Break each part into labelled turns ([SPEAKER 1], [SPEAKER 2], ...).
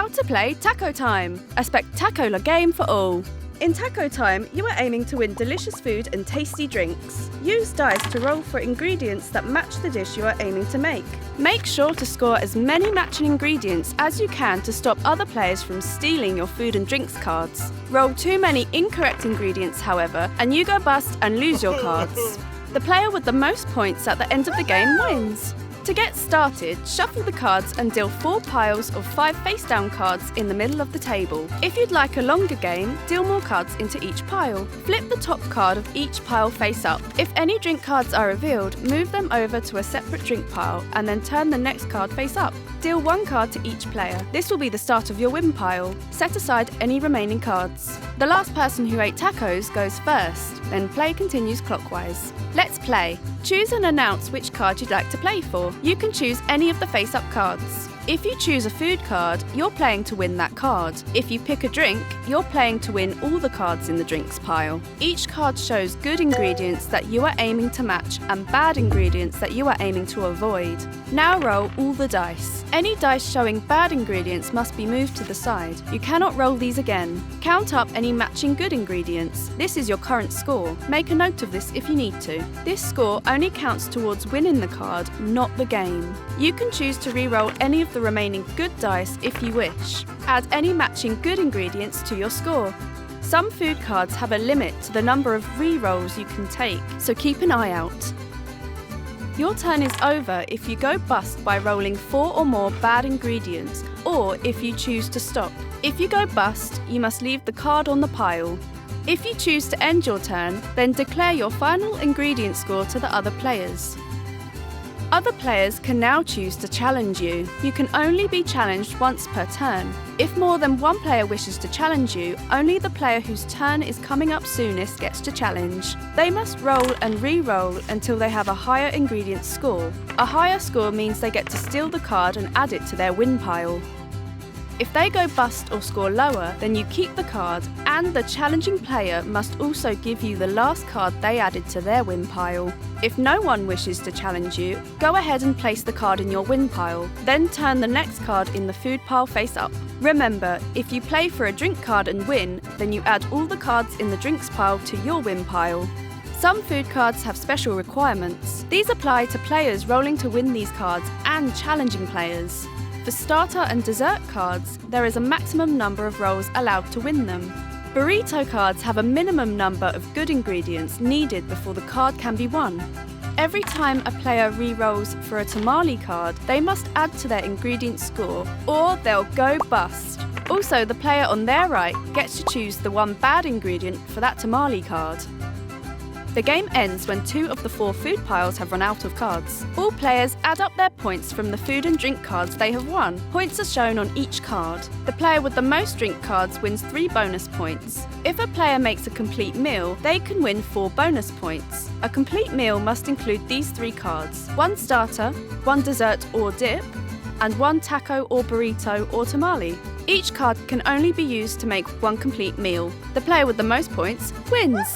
[SPEAKER 1] How to play Taco Time, a spec-taco-lar game for all. In Taco Time, you are aiming to win delicious food and tasty drinks. Use dice to roll for ingredients that match the dish you are aiming to make. Make sure to score as many matching ingredients as you can to stop other players from stealing your food and drinks cards. Roll too many incorrect ingredients, however, and you go bust and lose your cards. The player with the most points at the end of the game wins. To get started, shuffle the cards and deal 4 piles of 5 face-down cards in the middle of the table. If you'd like a longer game, deal more cards into each pile. Flip the top card of each pile face up. If any drink cards are revealed, move them over to a separate drink pile and then turn the next card face up. Deal 1 card to each player. This will be the start of your win pile. Set aside any remaining cards. The last person who ate tacos goes first, then play continues clockwise. Let's play. Choose and announce which card you'd like to play for. You can choose any of the face-up cards. If you choose a food card, you're playing to win that card. If you pick a drink, you're playing to win all the cards in the drinks pile. Each card shows good ingredients that you are aiming to match and bad ingredients that you are aiming to avoid. Now roll all the dice. Any dice showing bad ingredients must be moved to the side. You cannot roll these again. Count up any matching good ingredients. This is your current score. Make a note of this if you need to. This score only counts towards winning the card, not the game. You can choose to re-roll any of the remaining good dice if you wish. Add any matching good ingredients to your score. Some food cards have a limit to the number of re-rolls you can take, so keep an eye out. Your turn is over if you go bust by rolling 4 or more bad ingredients, or if you choose to stop. If you go bust, you must leave the card on the pile. If you choose to end your turn, then declare your final ingredient score to the other players. Other players can now choose to challenge you. You can only be challenged once per turn. If more than one player wishes to challenge you, only the player whose turn is coming up soonest gets to challenge. They must roll and re-roll until they have a higher ingredient score. A higher score means they get to steal the card and add it to their win pile. If they go bust or score lower, then you keep the card, and the challenging player must also give you the last card they added to their win pile. If no one wishes to challenge you, go ahead and place the card in your win pile, then turn the next card in the food pile face up. Remember, if you play for a drink card and win, then you add all the cards in the drinks pile to your win pile. Some food cards have special requirements. These apply to players rolling to win these cards and challenging players. For starter and dessert cards, there is a maximum number of rolls allowed to win them. Burrito cards have a minimum number of good ingredients needed before the card can be won. Every time a player re-rolls for a tamale card, they must add to their ingredient score, or they'll go bust. Also, the player on their right gets to choose the one bad ingredient for that tamale card. The game ends when 2 of the 4 food piles have run out of cards. All players add up their points from the food and drink cards they have won. Points are shown on each card. The player with the most drink cards wins 3 bonus points. If a player makes a complete meal, they can win 4 bonus points. A complete meal must include these 3 cards: 1 starter, 1 dessert or dip, and 1 taco or burrito or tamale. Each card can only be used to make 1 complete meal. The player with the most points wins.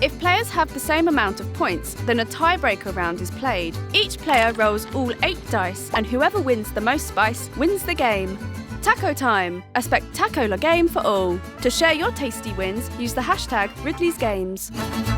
[SPEAKER 1] If players have the same amount of points, then a tiebreaker round is played. Each player rolls all 8 dice, and whoever wins the most spice wins the game. Taco Time, a spec-taco-lar game for all. To share your tasty wins, use the hashtag #Ridley'sGames.